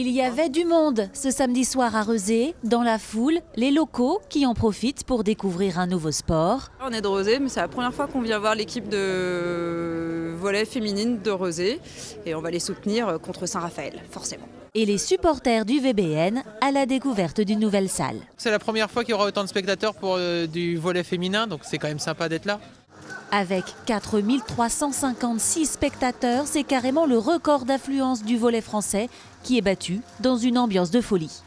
Il y avait du monde ce samedi soir à Rezé. Dans la foule, les locaux qui en profitent pour découvrir un nouveau sport. On est de Rezé, mais c'est la première fois qu'on vient voir l'équipe de volley féminine de Rezé. Et on va les soutenir contre Saint-Raphaël, forcément. Et les supporters du VBN à la découverte d'une nouvelle salle. C'est la première fois qu'il y aura autant de spectateurs pour du volley féminin, donc c'est quand même sympa d'être là. Avec 4356 spectateurs, c'est carrément le record d'affluence du volley français qui est battu dans une ambiance de folie.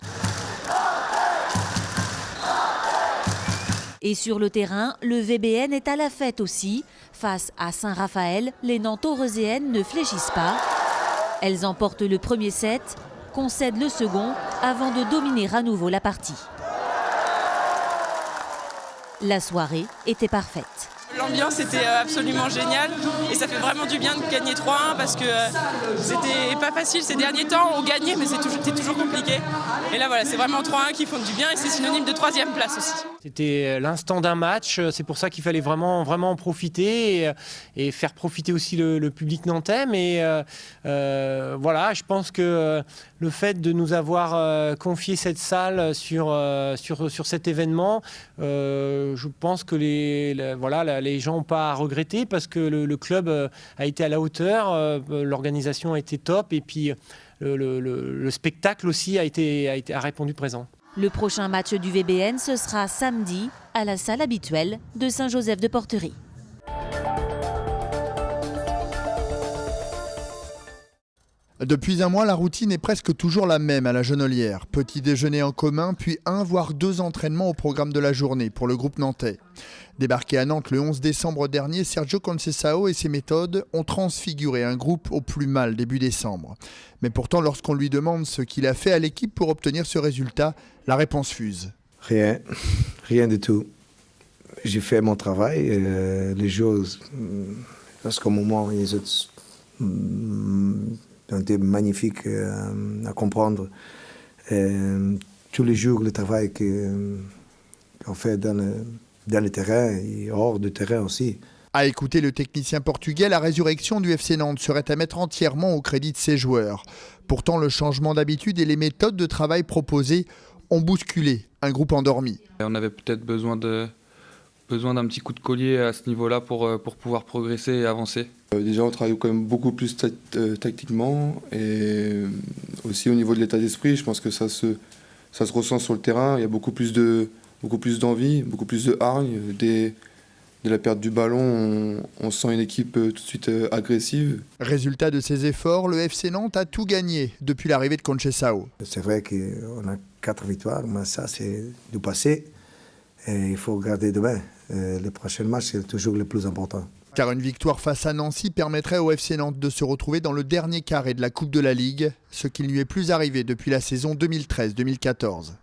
Et sur le terrain, le VBN est à la fête aussi. Face à Saint-Raphaël, les Nanto-Rezéennes ne fléchissent pas. Elles emportent le premier set, concèdent le second avant de dominer à nouveau la partie. La soirée était parfaite. L'ambiance était absolument géniale et ça fait vraiment du bien de gagner 3-1 parce que c'était pas facile ces derniers temps. On gagnait mais c'était toujours compliqué. Et là voilà, c'est vraiment 3-1 qui font du bien et c'est synonyme de 3e place aussi. C'était l'instant d'un match, c'est pour ça qu'il fallait vraiment en profiter et faire profiter aussi le public nantais. Mais voilà, je pense que le fait de nous avoir confié cette salle sur cet événement, je pense que les gens n'ont pas à regretter parce que le club a été à la hauteur, l'organisation a été top et puis le spectacle aussi a répondu présent. Le prochain match du VBN, ce sera samedi à la salle habituelle de Saint-Joseph-de-Porterie. Depuis un mois, la routine est presque toujours la même à la Genolière. Petit déjeuner en commun, puis 1 voire 2 entraînements au programme de la journée pour le groupe nantais. Débarqué à Nantes le 11 décembre dernier, Sergio Conceição et ses méthodes ont transfiguré un groupe au plus mal début décembre. Mais pourtant, lorsqu'on lui demande ce qu'il a fait à l'équipe pour obtenir ce résultat, la réponse fuse. Rien du tout. J'ai fait mon travail. Les joueurs, lorsqu'au moment, ils ont été magnifiques à comprendre. Tous les jours, le travail qu'on fait dans le terrain et hors du terrain aussi. À écouter le technicien portugais, la résurrection du FC Nantes serait à mettre entièrement au crédit de ses joueurs. Pourtant, le changement d'habitude et les méthodes de travail proposées ont bousculé un groupe endormi. On avait peut-être besoin d'un petit coup de collier à ce niveau-là pour pouvoir progresser et avancer. Déjà, on travaille quand même beaucoup plus tactiquement et aussi au niveau de l'état d'esprit. Je pense que ça se ressent sur le terrain. Il y a beaucoup plus d'envie, beaucoup plus de hargne. Dès la perte du ballon, on sent une équipe tout de suite agressive. Résultat de ces efforts, le FC Nantes a tout gagné depuis l'arrivée de Conceição. C'est vrai qu'on a 4 victoires, mais ça c'est du passé. Et il faut regarder demain. Le prochain match, c'est toujours le plus important. Car une victoire face à Nancy permettrait au FC Nantes de se retrouver dans le dernier carré de la Coupe de la Ligue, ce qui ne lui est plus arrivé depuis la saison 2013-2014.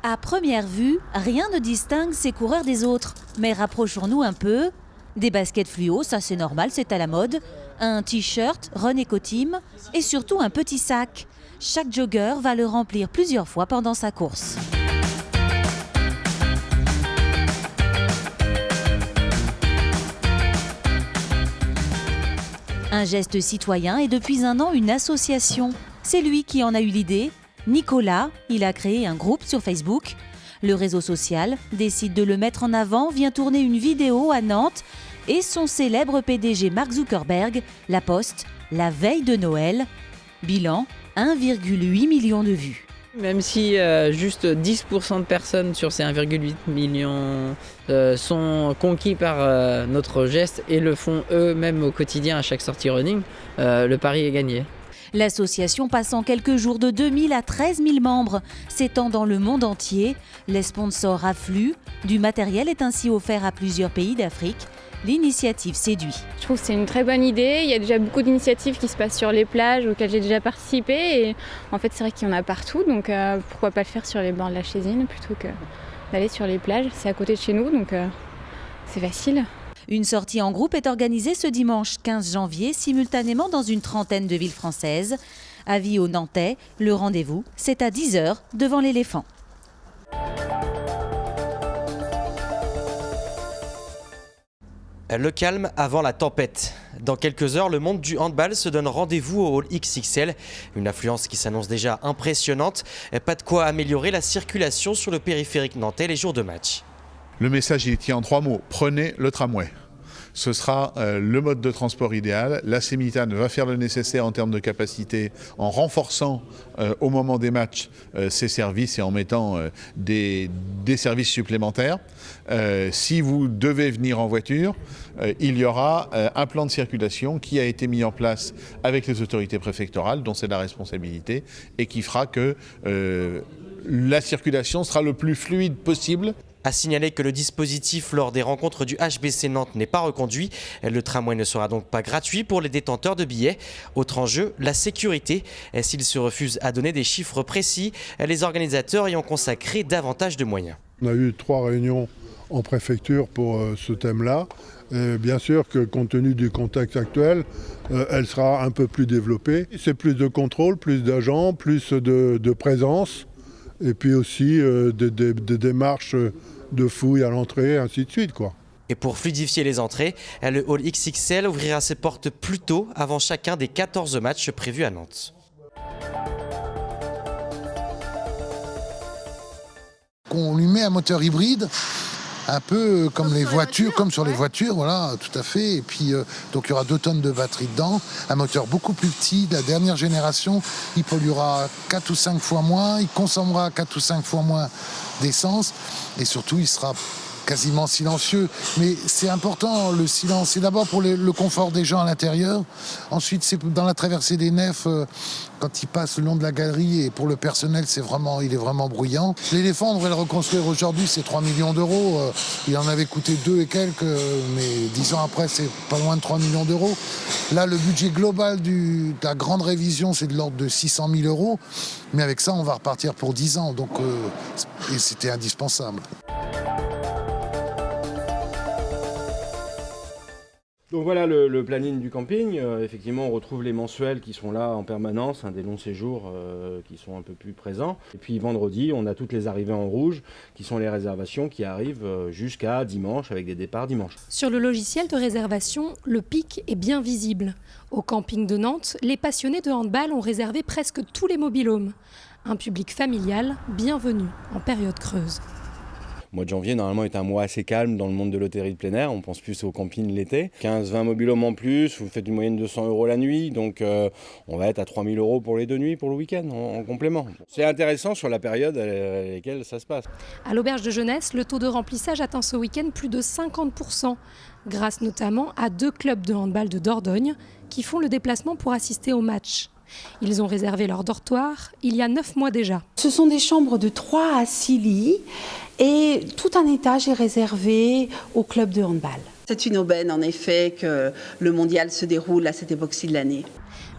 À première vue, rien ne distingue ces coureurs des autres. Mais rapprochons-nous un peu. Des baskets fluo, ça c'est normal, c'est à la mode. Un t-shirt, Run Eco Team et surtout un petit sac. Chaque jogger va le remplir plusieurs fois pendant sa course. Un geste citoyen et depuis un an une association. C'est lui qui en a eu l'idée. Nicolas, il a créé un groupe sur Facebook. Le réseau social décide de le mettre en avant, vient tourner une vidéo à Nantes et son célèbre PDG Mark Zuckerberg la poste la veille de Noël. Bilan, 1,8 million de vues. Même si juste 10% de personnes sur ces 1,8 million sont conquis par notre geste et le font eux-mêmes au quotidien à chaque sortie running, le pari est gagné. L'association passe en quelques jours de 2000 à 13 000 membres, s'étend dans le monde entier. Les sponsors affluent. Du matériel est ainsi offert à plusieurs pays d'Afrique. L'initiative séduit. Je trouve que c'est une très bonne idée. Il y a déjà beaucoup d'initiatives qui se passent sur les plages auxquelles j'ai déjà participé. Et en fait, c'est vrai qu'il y en a partout. Donc pourquoi pas le faire sur les bords de la Chésine plutôt que d'aller sur les plages. C'est à côté de chez nous, donc c'est facile. Une sortie en groupe est organisée ce dimanche 15 janvier, simultanément dans une trentaine de villes françaises. Avis aux Nantais, le rendez-vous, c'est à 10h devant l'Éléphant. Le calme avant la tempête. Dans quelques heures, le monde du handball se donne rendez-vous au hall XXL. Une affluence qui s'annonce déjà impressionnante. Pas de quoi améliorer la circulation sur le périphérique nantais les jours de match. Le message il tient en 3 mots. Prenez le tramway. Ce sera le mode de transport idéal. La Sémitane va faire le nécessaire en termes de capacité en renforçant au moment des matchs ses services et en mettant des services supplémentaires. Si vous devez venir en voiture, il y aura un plan de circulation qui a été mis en place avec les autorités préfectorales, dont c'est la responsabilité, et qui fera que la circulation sera le plus fluide possible. À signaler que le dispositif lors des rencontres du HBC Nantes n'est pas reconduit. Le tramway ne sera donc pas gratuit pour les détenteurs de billets. Autre enjeu, la sécurité. S'ils se refusent à donner des chiffres précis, les organisateurs y ont consacré davantage de moyens. On a eu 3 réunions en préfecture pour ce thème-là. Bien sûr que compte tenu du contexte actuel, elle sera un peu plus développée. C'est plus de contrôle, plus d'agents, plus de présence et puis aussi des démarches de fouilles à l'entrée, ainsi de suite, quoi. Et pour fluidifier les entrées, le hall XXL ouvrira ses portes plus tôt avant chacun des 14 matchs prévus à Nantes. On lui met un moteur hybride, un peu comme les voitures, comme sur les voitures, voilà, tout à fait. Et puis, donc il y aura 2 tonnes de batterie dedans, un moteur beaucoup plus petit, de la dernière génération. Il polluera 4 ou 5 fois moins, il consommera 4 ou 5 fois moins d'essence, et surtout, il sera quasiment silencieux. Mais c'est important, le silence. C'est d'abord pour le confort des gens à l'intérieur. Ensuite, c'est dans la traversée des nefs, quand ils passent le long de la galerie, et pour le personnel, il est vraiment bruyant. L'éléphant, on devrait le reconstruire aujourd'hui, c'est 3 millions d'euros. Il en avait coûté 2 et quelques, mais 10 ans après, c'est pas loin de 3 millions d'euros. Là, le budget global de la grande révision, c'est de l'ordre de 600 000 euros. Mais avec ça, on va repartir pour 10 ans. Donc, et c'était indispensable. Donc voilà le planning du camping. Effectivement, on retrouve les mensuels qui sont là en permanence, des longs séjours qui sont un peu plus présents. Et puis vendredi, on a toutes les arrivées en rouge qui sont les réservations qui arrivent jusqu'à dimanche avec des départs dimanche. Sur le logiciel de réservation, le pic est bien visible. Au camping de Nantes, les passionnés de handball ont réservé presque tous les mobil-homes. Un public familial bienvenu en période creuse. Le mois de janvier, normalement, est un mois assez calme dans le monde de l'hôtellerie de plein air. On pense plus au camping l'été. 15-20 mobil-homes en plus, vous faites une moyenne de 100 € la nuit. Donc, on va être à 3 000 € pour les 2 nuits, pour le week-end, en complément. C'est intéressant sur la période à laquelle ça se passe. À l'auberge de jeunesse, le taux de remplissage atteint ce week-end plus de 50%, grâce notamment à 2 clubs de handball de Dordogne qui font le déplacement pour assister au match. Ils ont réservé leur dortoir il y a 9 mois déjà. Ce sont des chambres de 3 à 6 lits et tout un étage est réservé au club de handball. C'est une aubaine en effet que le mondial se déroule à cette époque-ci de l'année.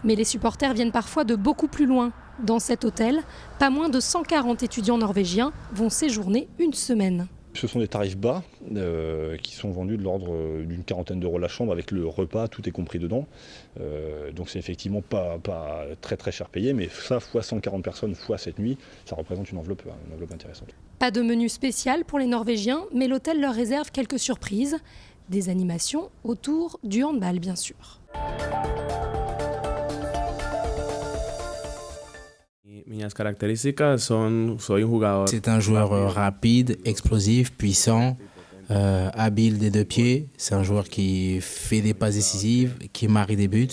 Mais les supporters viennent parfois de beaucoup plus loin. Dans cet hôtel, pas moins de 140 étudiants norvégiens vont séjourner une semaine. Ce sont des tarifs bas qui sont vendus de l'ordre d'une 40aine d'euros la chambre avec le repas, tout est compris dedans. Donc c'est effectivement pas très très cher payé, mais ça fois 140 personnes fois 7 nuits, ça représente une enveloppe intéressante. Pas de menu spécial pour les Norvégiens, mais l'hôtel leur réserve quelques surprises. Des animations autour du handball bien sûr. C'est un joueur rapide, explosif, puissant, habile des 2 pieds. C'est un joueur qui fait des passes décisives, qui marque des buts.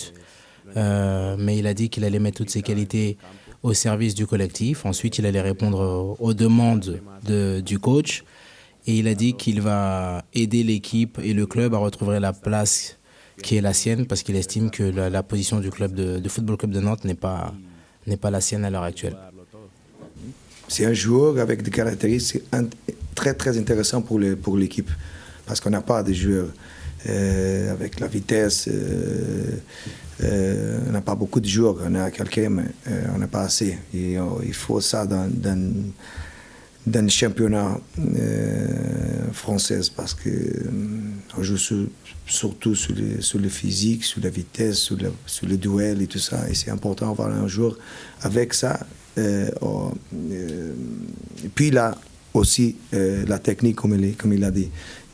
Mais il a dit qu'il allait mettre toutes ses qualités au service du collectif. Ensuite, il allait répondre aux demandes du coach. Et il a dit qu'il va aider l'équipe et le club à retrouver la place qui est la sienne parce qu'il estime que la position du club de Football Club de Nantes n'est pas la sienne à l'heure actuelle. C'est un joueur avec des caractéristiques très très intéressantes pour l'équipe parce qu'on n'a pas de joueurs avec la vitesse. On n'a pas beaucoup de joueurs, on a quelqu'un mais on n'a pas assez. Et, il faut ça dans le championnat français parce qu'on joue surtout sur le physique, sur la vitesse, sur le duel et tout ça. Et c'est important d'avoir un joueur avec ça. Et puis là aussi, la technique, comme il a dit.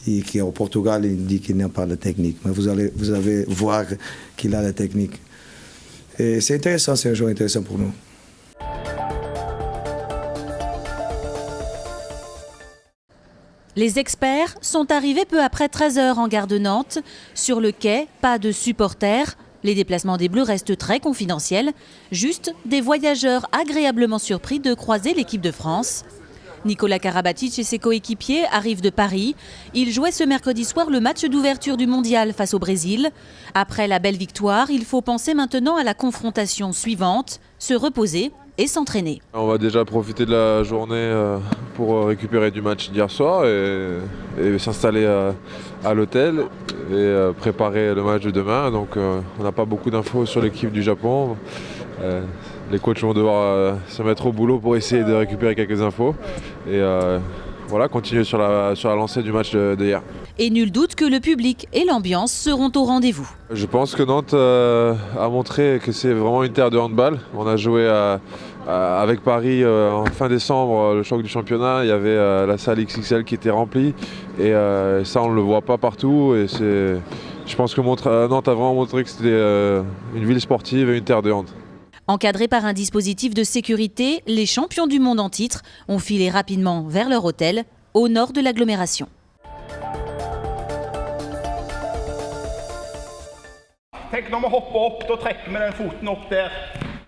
Et qui au Portugal, il dit qu'il n'a pas de technique. Mais vous allez voir qu'il a la technique. Et c'est intéressant, c'est un joueur intéressant pour nous. Les experts sont arrivés peu après 13h en gare de Nantes. Sur le quai, pas de supporters. Les déplacements des Bleus restent très confidentiels. Juste des voyageurs agréablement surpris de croiser l'équipe de France. Nicolas Karabatic et ses coéquipiers arrivent de Paris. Ils jouaient ce mercredi soir le match d'ouverture du mondial face au Brésil. Après la belle victoire, il faut penser maintenant à la confrontation suivante, se reposer et s'entraîner. On va déjà profiter de la journée pour récupérer du match d'hier soir et s'installer à l'hôtel et préparer le match de demain. Donc on n'a pas beaucoup d'infos sur l'équipe du Japon. Les coachs vont devoir se mettre au boulot pour essayer de récupérer quelques infos et voilà, continuer sur la lancée du match d'hier. Et nul doute que le public et l'ambiance seront au rendez-vous. Je pense que Nantes a montré que c'est vraiment une terre de handball. On a joué avec Paris en fin décembre, le choc du championnat. Il y avait la salle XXL qui était remplie et ça on ne le voit pas partout. Et je pense que Nantes a vraiment montré que c'était une ville sportive et une terre de hand. Encadrés par un dispositif de sécurité, les champions du monde en titre ont filé rapidement vers leur hôtel, au nord de l'agglomération.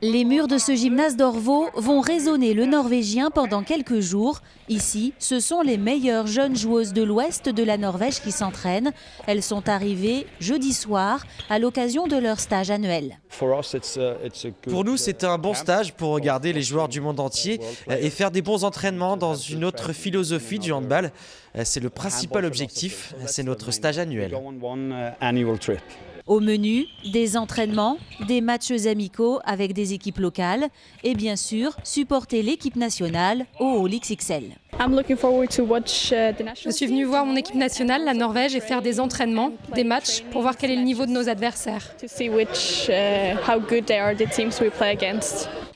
Les murs de ce gymnase d'Orvault vont résonner le norvégien pendant quelques jours. Ici, ce sont les meilleures jeunes joueuses de l'ouest de la Norvège qui s'entraînent. Elles sont arrivées jeudi soir à l'occasion de leur stage annuel. Pour nous, c'est un bon stage pour regarder les joueurs du monde entier et faire des bons entraînements dans une autre philosophie du handball. C'est le principal objectif, c'est notre stage annuel. Au menu, des entraînements, des matchs amicaux avec des équipes locales et bien sûr, supporter l'équipe nationale au Hall XXL. Je suis venue voir mon équipe nationale, la Norvège, et faire des entraînements, des matchs, pour voir quel est le niveau de nos adversaires.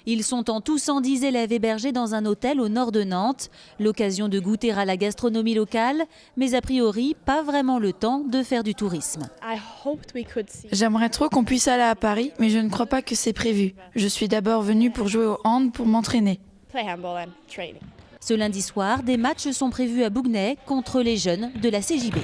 Ils sont en tout 110 élèves hébergés dans un hôtel au nord de Nantes. L'occasion de goûter à la gastronomie locale, mais a priori, pas vraiment le temps de faire du tourisme. J'aimerais trop qu'on puisse aller à Paris, mais je ne crois pas que c'est prévu. Je suis d'abord venue pour jouer au hand pour m'entraîner. Ce lundi soir, des matchs sont prévus à Bougnay contre les jeunes de la CJB.